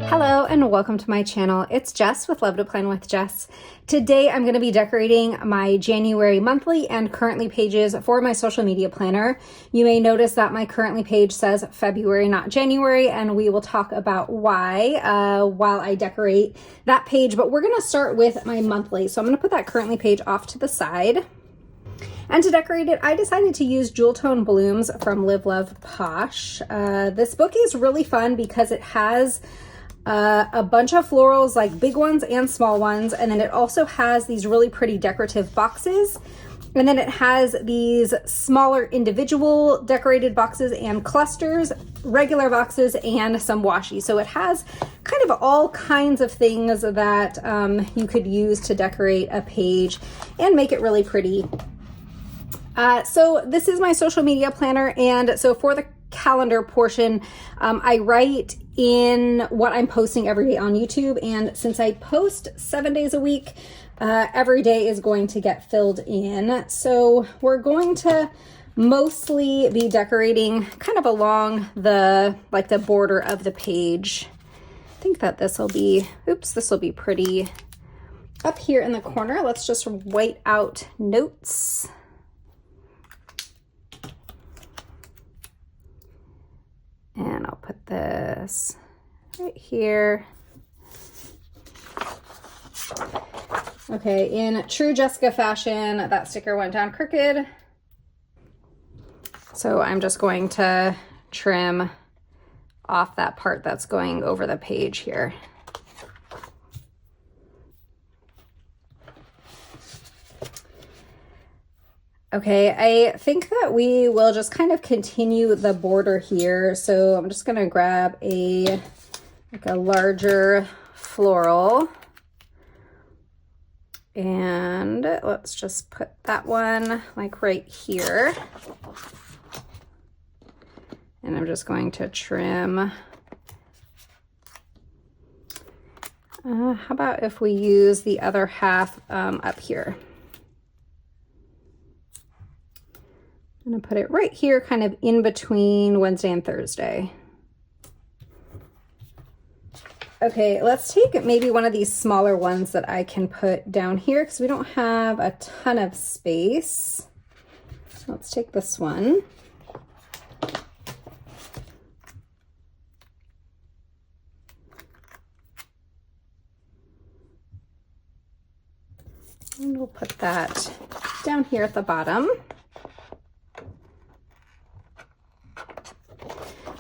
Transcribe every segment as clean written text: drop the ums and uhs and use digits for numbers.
Hello and welcome to my channel. It's Jess with Love to Plan with Jess. Today I'm going to be decorating my January monthly and currently pages for my social media planner. You may notice that my currently page says February, not January, and we will talk about why while I decorate that page, but we're going to start with my monthly. So I'm going to put that currently page off to the side. And to decorate it, I decided to use Jewel Tone Blooms from Liveloveposh. This book is really fun because it has a bunch of florals, like big ones and small ones, and then it also has these really pretty decorative boxes, and then it has these smaller individual decorated boxes and clusters, regular boxes, and some washi. So it has kind of all kinds of things that you could use to decorate a page and make it really pretty. So this is my social media planner, and so for the calendar portion, I write in what I'm posting every day on YouTube, and since I post 7 days a week, every day is going to get filled in. So we're going to mostly be decorating kind of along the border of the page. I think that this will be pretty up here in the corner. Let's just white out notes. And I'll put this right here. Okay, in true Jessica fashion, that sticker went down crooked. So I'm just going to trim off that part that's going over the page here. Okay, I think that we will just kind of continue the border here. So I'm just gonna grab a larger floral, and let's just put that one like right here. And I'm just going to trim. How about if we use the other half up here? I'm gonna put it right here, kind of in between Wednesday and Thursday. Okay, let's take maybe one of these smaller ones that I can put down here because we don't have a ton of space. Let's take this one. And we'll put that down here at the bottom.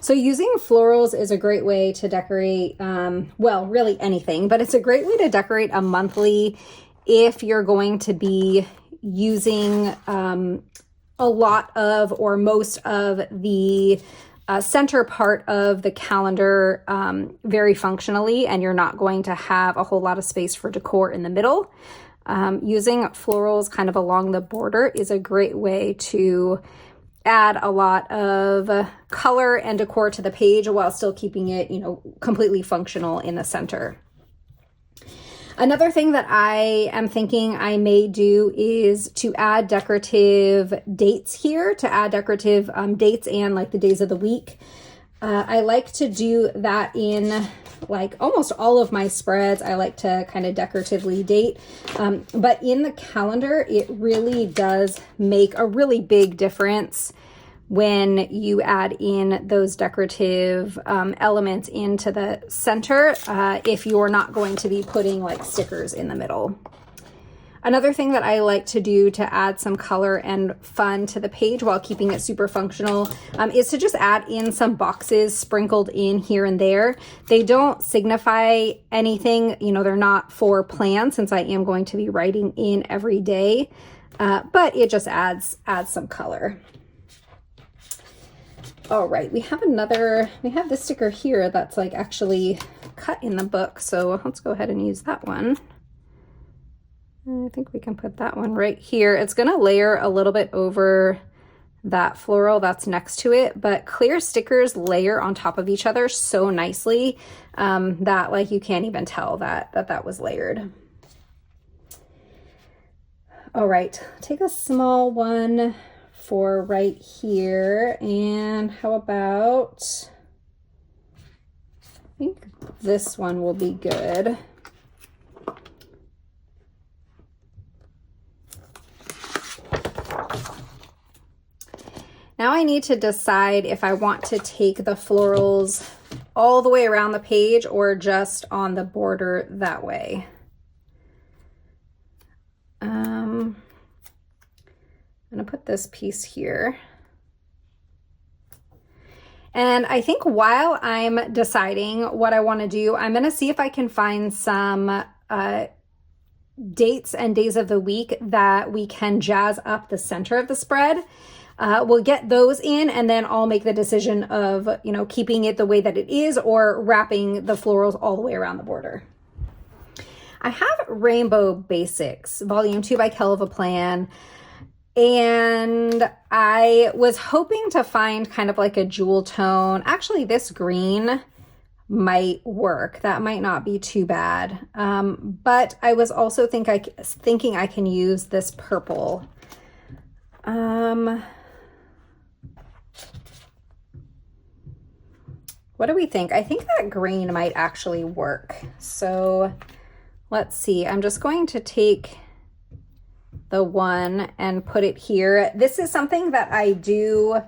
So using florals is a great way to decorate, well, really anything, but it's a great way to decorate a monthly if you're going to be using a lot of or most of the center part of the calendar very functionally, and you're not going to have a whole lot of space for decor in the middle. Using florals kind of along the border is a great way to add a lot of color and decor to the page while still keeping it, completely functional in the center. Another thing that I am thinking I may do is to add decorative dates here, to add decorative dates and like the days of the week. I like to do that in like almost all of my spreads. I like to kind of decoratively date, but in the calendar, it really does make a really big difference when you add in those decorative elements into the center if you're not going to be putting like stickers in the middle. Another thing that I like to do to add some color and fun to the page while keeping it super functional is to just add in some boxes sprinkled in here and there. They don't signify anything, they're not for plans since I am going to be writing in every day, but it just adds some color. All right, we have this sticker here that's like actually cut in the book. So let's go ahead and use that one. I think we can put that one right here. It's gonna layer a little bit over that floral that's next to it, but clear stickers layer on top of each other so nicely that like you can't even tell that was layered. All right, take a small one for right here, and how about think this one will be good. Now I need to decide if I want to take the florals all the way around the page or just on the border that way. I'm gonna put this piece here. And I think while I'm deciding what I want to do, I'm going to see if I can find some dates and days of the week that we can jazz up the center of the spread. We'll get those in, and then I'll make the decision of, you know, keeping it the way that it is or wrapping the florals all the way around the border. I have Rainbow Basics, Volume 2 by Kell of a Plan. And I was hoping to find kind of like a jewel tone. Actually, this green might work. That might not be too bad. But I was also thinking I can use this purple. What do we think? I think that green might actually work. So let's see. I'm just going to take the one and put it here. This is something that I do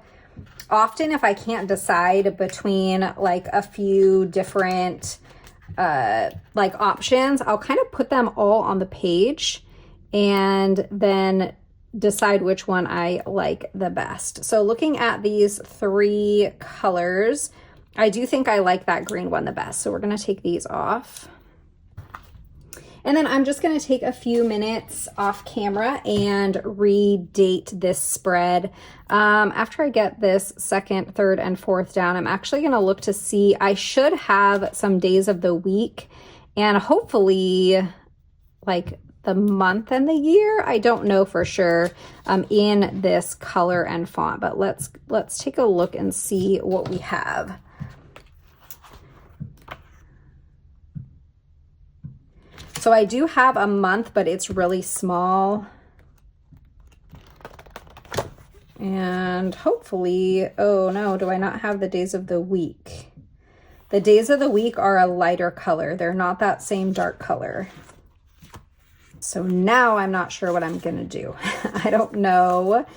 often if I can't decide between like a few different like options. I'll kind of put them all on the page and then decide which one I like the best. So looking at these three colors, I do think I like that green one the best. So we're going to take these off. And then I'm just going to take a few minutes off camera and redate this spread. After I get this second, third, and fourth down, I'm actually going to look to see, I should have some days of the week and hopefully like the month and the year. I don't know for sure in this color and font, but let's take a look and see what we have. So I do have a month, but it's really small. And hopefully, oh no, do I not have the days of the week? The days of the week are a lighter color. They're not that same dark color. So now I'm not sure what I'm gonna do. I don't know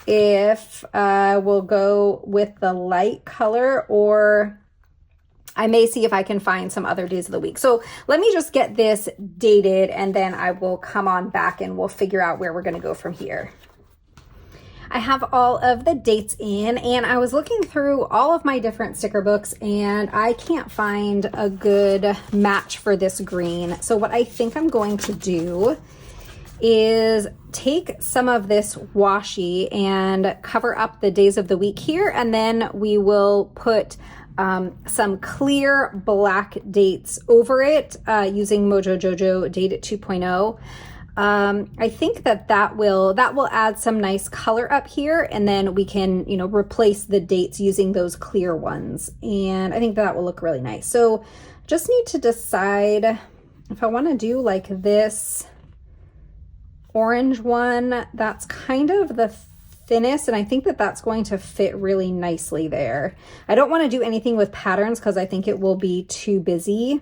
if we'll go with the light color, or I may see if I can find some other days of the week. So let me just get this dated and then I will come on back and we'll figure out where we're going to go from here. I have all of the dates in, and I was looking through all of my different sticker books and I can't find a good match for this green. So what I think I'm going to do is take some of this washi and cover up the days of the week here, and then we will put some clear black dates over it using Mojo Jojo Date It 2.0. I think that will add some nice color up here, and then we can, you know, replace the dates using those clear ones. And I think that will look really nice. So just need to decide if I want to do like this orange one. That's kind of the thinnest, and I think that that's going to fit really nicely there. I don't want to do anything with patterns because I think it will be too busy.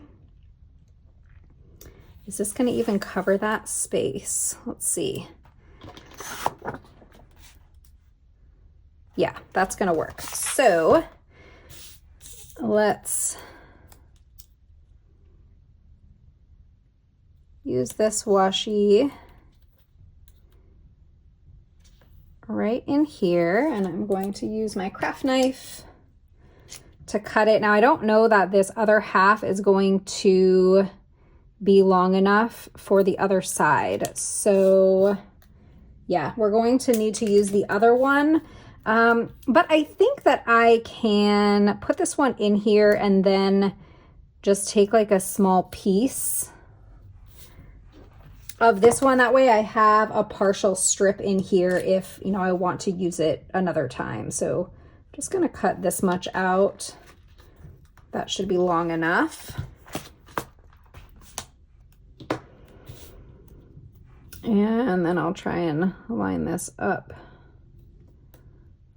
Is this going to even cover that space? Let's see. Yeah, that's going to work. So let's use this washi right in here, and I'm going to use my craft knife to cut it. Now I don't know that this other half is going to be long enough for the other side, so yeah, we're going to need to use the other one, but I think that I can put this one in here and then just take like a small piece of this one. That way I have a partial strip in here if, you know, I want to use it another time. So I'm just going to cut this much out. That should be long enough. And then I'll try and line this up.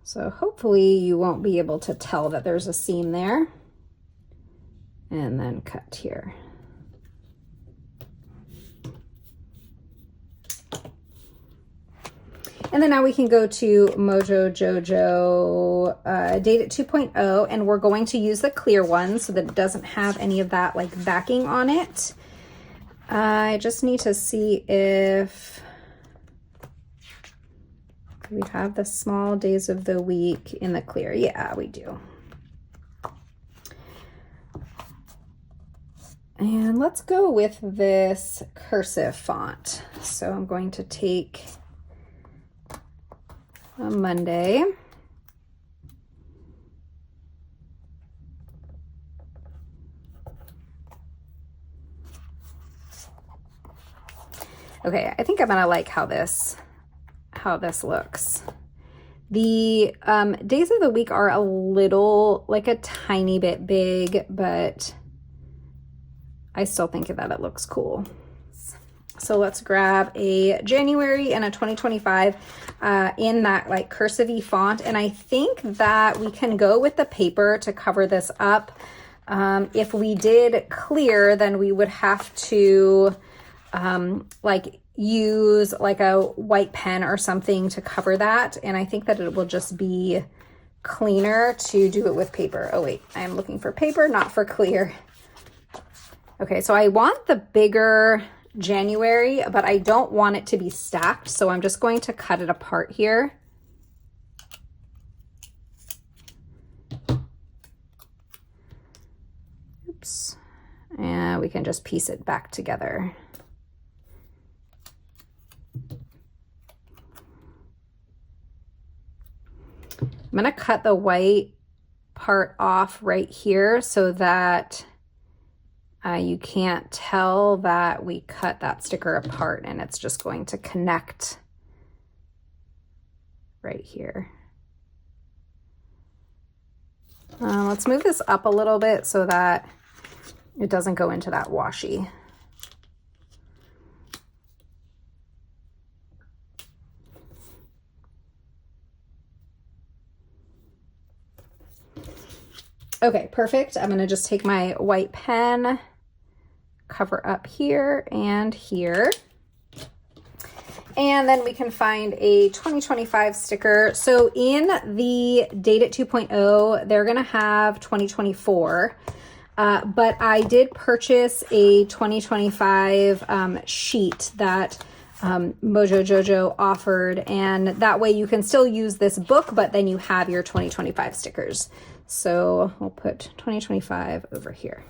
So hopefully you won't be able to tell that there's a seam there. and then cut here. And then now we can go to Mojo Jojo Date It 2.0, and we're going to use the clear one so that it doesn't have any of that like backing on it. I just need to see if we have the small days of the week in the clear. Yeah, we do. And let's go with this cursive font. So I'm going to take a Monday. Okay, I think I'm gonna like how this looks. The days of the week are a little, like a tiny bit big, but I still think that it looks cool. So let's grab a January and a 2025 in that like cursive-y font. And I think that we can go with the paper to cover this up. If we did clear, then we would have to like use like a white pen or something to cover that. And I think that it will just be cleaner to do it with paper. Oh wait, I'm looking for paper, not for clear. Okay, so I want the bigger January, but I don't want it to be stacked. So I'm just going to cut it apart here. Oops. And we can just piece it back together. I'm going to cut the white part off right here so that you can't tell that we cut that sticker apart, and it's just going to connect right here. Let's move this up a little bit so that it doesn't go into that washi. Okay, perfect. I'm going to just take my white pen, cover up here and here. And then we can find a 2025 sticker. So in the Date It 2.0, they're going to have 2024. But I did purchase a 2025 sheet that Mojo Jojo offered. And that way you can still use this book, but then you have your 2025 stickers. So we'll put 2025 over here.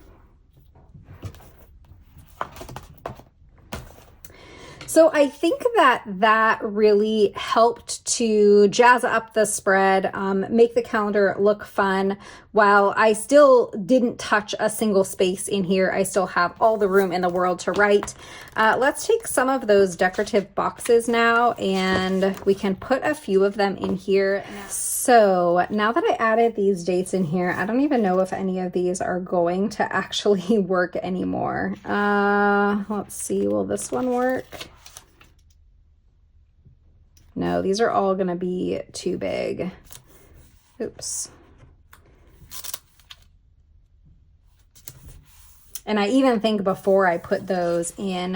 So I think that that really helped to jazz up the spread, make the calendar look fun. While I still didn't touch a single space in here, I still have all the room in the world to write. Let's take some of those decorative boxes now, and we can put a few of them in here. So now that I added these dates in here, I don't even know if any of these are going to actually work anymore. Let's see, will this one work? No, these are all going to be too big. Oops. And I even think before I put those in,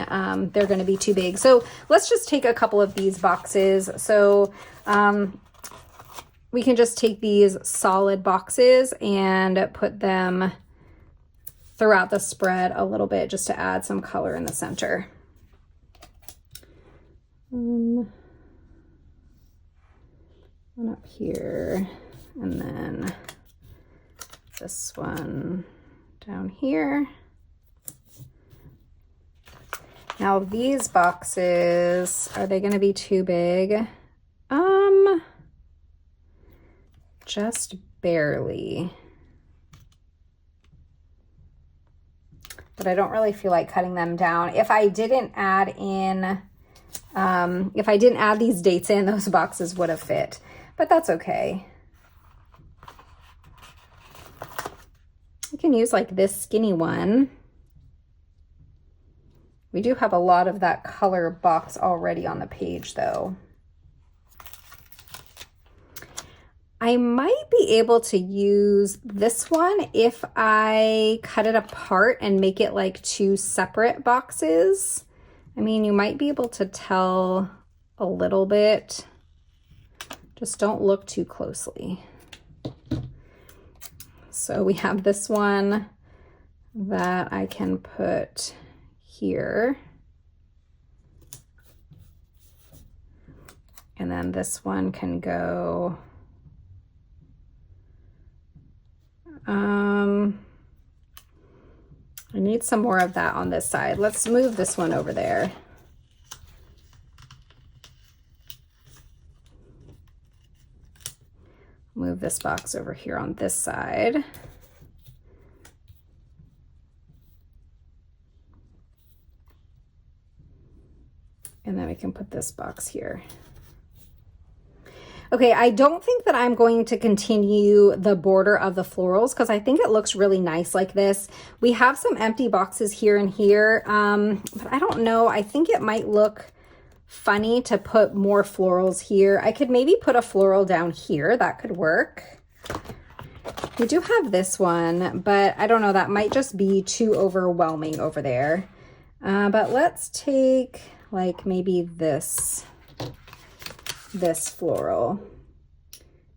they're going to be too big. So let's just take a couple of these boxes. So we can just take these solid boxes and put them throughout the spread a little bit just to add some color in the center. One up here, and then this one down here. Now these boxes, are they going to be too big? Just barely. But I don't really feel like cutting them down. If I didn't add in, if I didn't add these dates in, those boxes would have fit. But that's okay. You can use like this skinny one. We do have a lot of that color box already on the page though. I might be able to use this one if I cut it apart and make it like 2 separate boxes. I mean, you might be able to tell a little bit. Just don't look too closely. So we have this one that I can put here. And then this one can go, I need some more of that on this side. Let's move this one over there. Move this box over here on this side. And then we can put this box here. Okay, I don't think that I'm going to continue the border of the florals because I think it looks really nice like this. We have some empty boxes here and here, but I don't know. I think it might look funny to put more florals here. I could maybe put a floral down here. That could work. We do have this one, but I don't know. That might just be too overwhelming over there. But let's take like maybe this floral,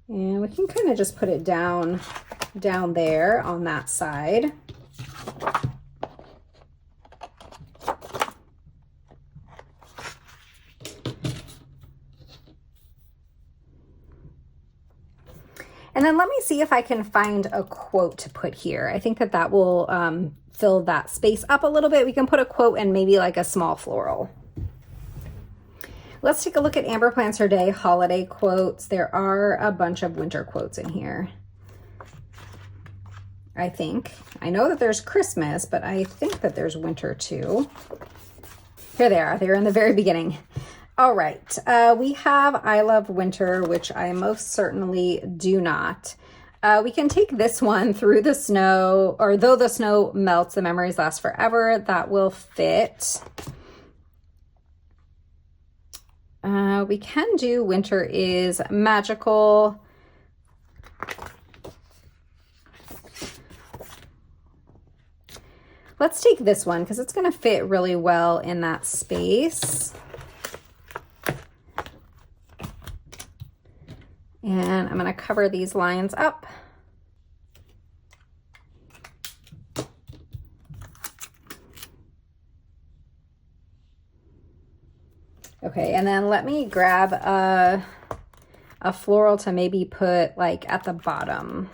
and we can kind of just put it down there on that side. And then let me see if I can find a quote to put here. I think that that will fill that space up a little bit. We can put a quote and maybe like a small floral. Let's take a look at Amber Plans Her Day holiday quotes. There are a bunch of winter quotes in here, I think. I know that there's Christmas, but I think that there's winter too. Here they are. They're in the very beginning. All right. We have I love winter, which I most certainly do not. We can take this one, through the snow, or though the snow melts, the memories last forever. That will fit. We can do winter is magical. Let's take this one because it's going to fit really well in that space. And I'm going to cover these lines up. Okay, and then let me grab a floral to maybe put like at the bottom.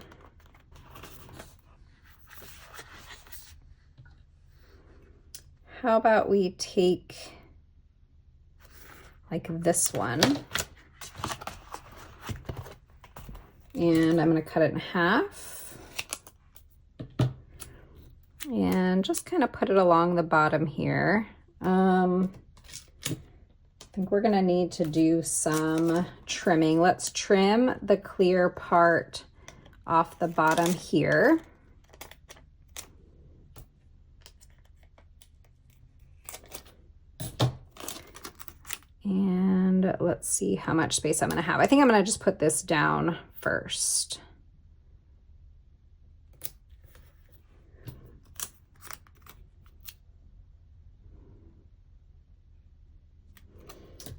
How about we take like this one, and I'm going to cut it in half and just kind of put it along the bottom here. I think we're going to need to do some trimming. Let's trim the clear part off the bottom here. And let's see how much space I'm going to have. I think I'm going to just put this down first.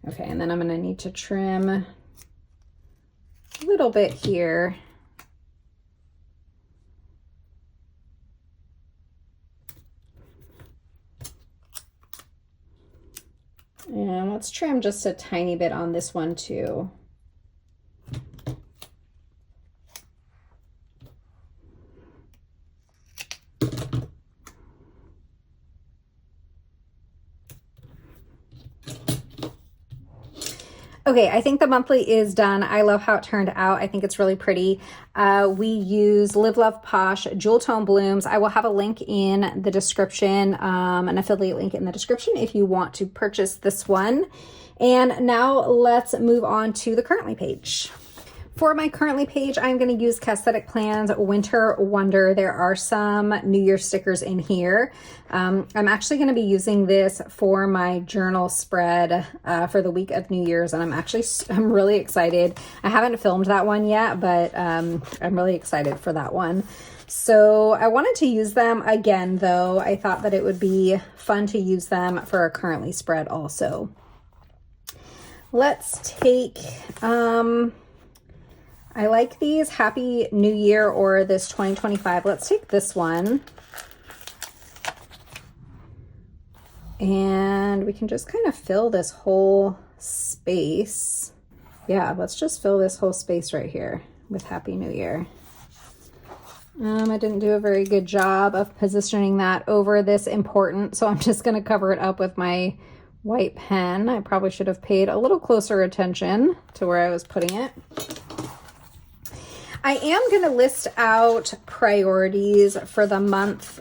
Okay, and then I'm going to need to trim a little bit here. And let's trim just a tiny bit on this one too. Okay, I think the monthly is done. I love how it turned out. I think it's really pretty. We use Live Love Posh Jewel Tone Blooms. I will have a link in the description, an affiliate link in the description if you want to purchase this one. And now let's move on to the currently page. For my currently page, I'm going to use Aesthetic Plans Winter Wonder. There are some New Year stickers in here. I'm actually going to be using this for my journal spread for the week of New Year's, and I'm really excited. I haven't filmed that one yet, but I'm really excited for that one. So I wanted to use them again, though. I thought that it would be fun to use them for a currently spread also. Let's take, I like these Happy New Year or this 2025. Let's take this one. And we can just kind of fill this whole space. Yeah, let's just fill this whole space right here with Happy New Year. I didn't do a very good job of positioning that over this important, so I'm just going to cover it up with my white pen. I probably should have paid a little closer attention to where I was putting it. I am going to list out priorities for the month.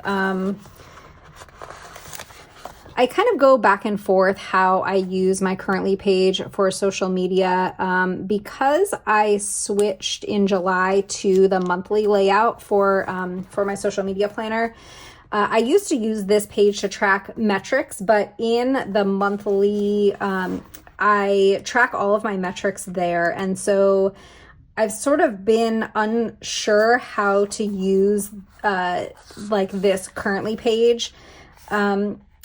I kind of go back and forth how I use my currently page for social media because I switched in July to the monthly layout for my social media planner. I used to use this page to track metrics, but in the monthly, I track all of my metrics there. And so I've sort of been unsure how to use like this currently page.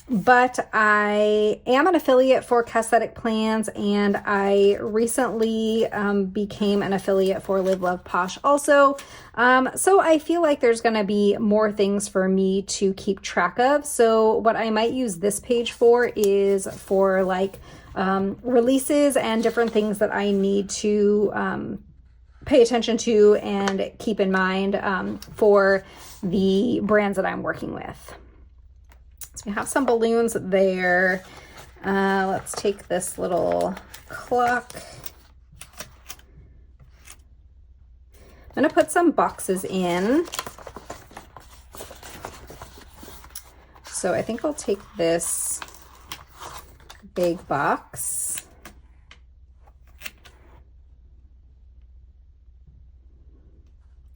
But I am an affiliate for Aesthetic Plans, and I recently became an affiliate for Live Love Posh also. So I feel like there's going to be more things for me to keep track of. So what I might use this page for is for like releases and different things that I need to pay attention to and keep in mind for the brands that I'm working with. So we have some balloons there. Let's take this little clock. I'm going to put some boxes in. So I think I'll take this big box.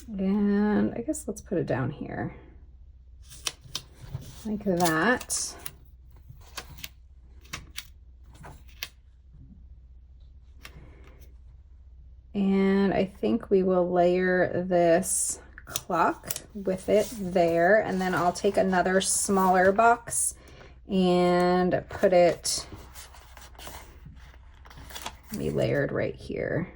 And I guess let's put it down here. Like that. And I think we will layer this clock with it there. And then I'll take another smaller box and put it be layered right here.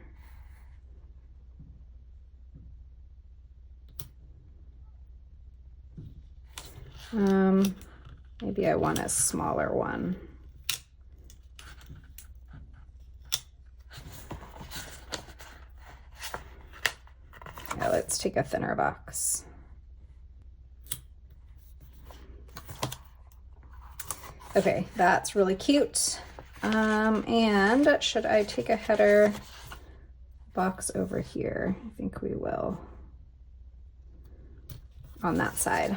Maybe I want a smaller one. Yeah, let's take a thinner box. Okay, that's really cute. And should I take a header box over here? I think we will on that side.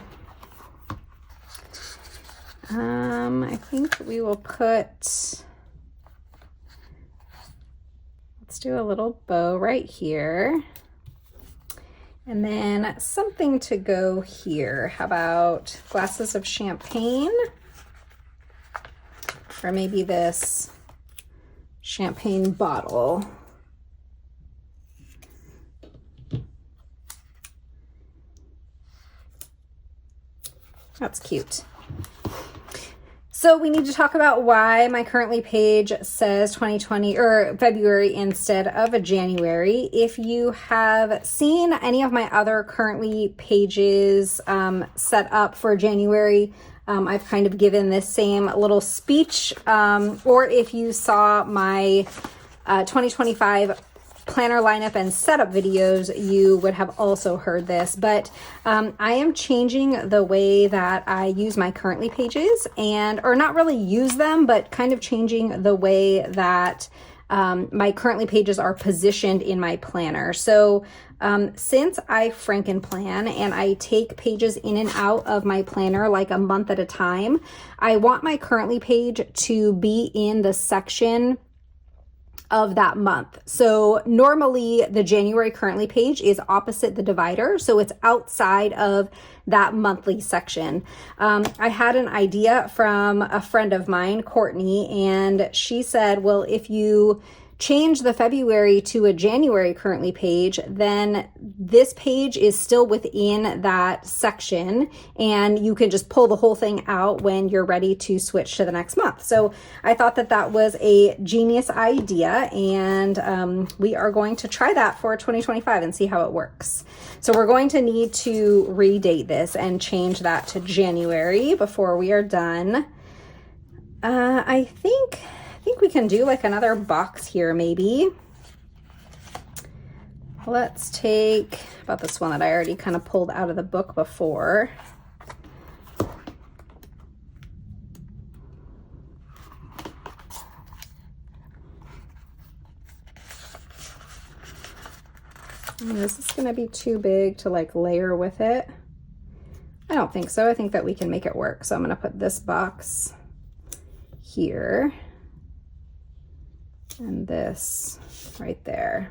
I think we will put, let's do a little bow right here. And then something to go here. How about glasses of champagne? Or maybe this champagne bottle. That's cute. So we need to talk about why my currently page says 2020 or February instead of a January. If you have seen any of my other currently pages set up for January, I've kind of given this same little speech. Or if you saw my 2025 planner lineup and setup videos, you would have also heard this, but I am changing the way that I use my currently pages or not really use them, but kind of changing the way that my currently pages are positioned in my planner. So since I frankenplan and I take pages in and out of my planner like a month at a time, I want my currently page to be in the section of that month. So normally the January currently page is opposite the divider, so it's outside of that monthly section. I had an idea from a friend of mine, Courtney, and she said, well, if you change the February to a January currently page, then this page is still within that section and you can just pull the whole thing out when you're ready to switch to the next month. So I thought that that was a genius idea, and we are going to try that for 2025 and see how it works. So we're going to need to redate this and change that to January before we are done. I think we can do like another box here maybe. Let's take about this one that I already kind of pulled out of the book before. This is going to be too big to like layer with it. I don't think so. I think that we can make it work. So I'm going to put this box here and this right there.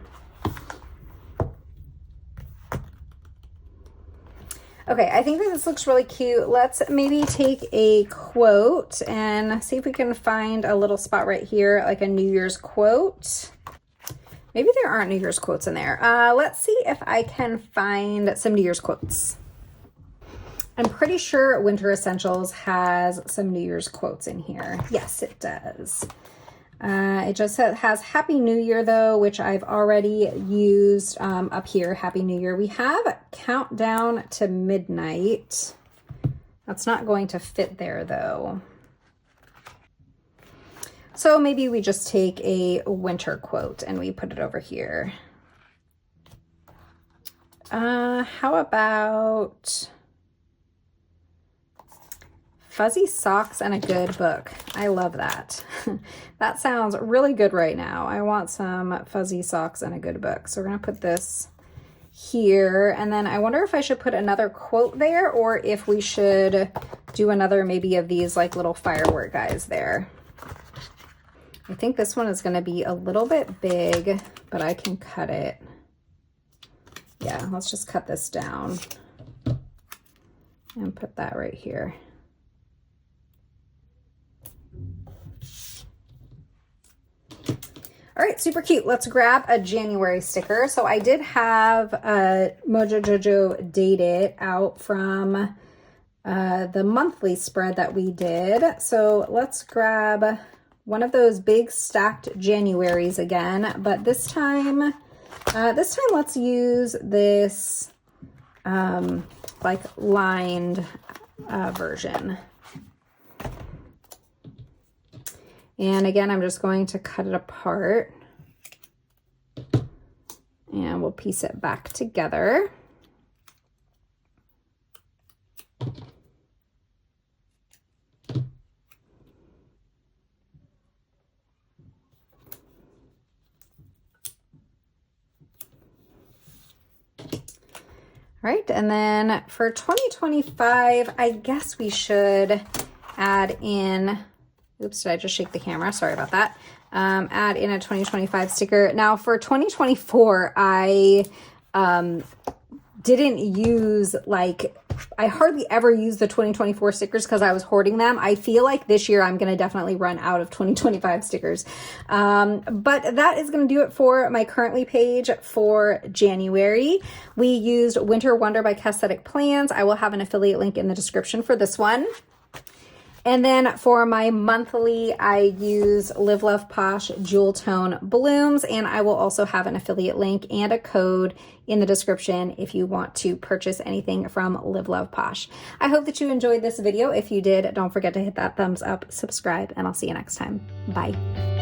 Okay, I think that this looks really cute. Let's maybe take a quote and see if we can find a little spot right here, like a New Year's quote. Maybe there aren't New Year's quotes in there. Let's see if I can find some New Year's quotes. I'm pretty sure Winter Essentials has some New Year's quotes in here. Yes, it does. It just has Happy New Year though, which I've already used up here. Happy New Year. We have Countdown to Midnight. That's not going to fit there though. So maybe we just take a winter quote and we put it over here. How about Fuzzy Socks and a Good Book? I love that. That sounds really good right now. I want some fuzzy socks and a good book. So we're going to put this here. And then I wonder if I should put another quote there or if we should do another maybe of these like little firework guys there. I think this one is going to be a little bit big, but I can cut it. Yeah, let's just cut this down and put that right here. All right, super cute. Let's grab a January sticker. So I did have Mojo Jojo dated out from the monthly spread that we did. So let's grab one of those big stacked Januaries again, but this time let's use this like lined version. And again, I'm just going to cut it apart and we'll piece it back together. All right, and then for 2025, I guess we should add in, oops, did I just shake the camera? Sorry about that. Add in a 2025 sticker. Now for 2024, I didn't use I hardly ever use the 2024 stickers because I was hoarding them. I feel like this year I'm going to definitely run out of 2025 stickers. But that is going to do it for my currently page for January. We used Winter Wonder by Casthetic Plans. I will have an affiliate link in the description for this one. And then for my monthly, I use Live Love Posh Jewel Tone Blooms, and I will also have an affiliate link and a code in the description if you want to purchase anything from Live Love Posh. I hope that you enjoyed this video. If you did, don't forget to hit that thumbs up, subscribe, and I'll see you next time. Bye.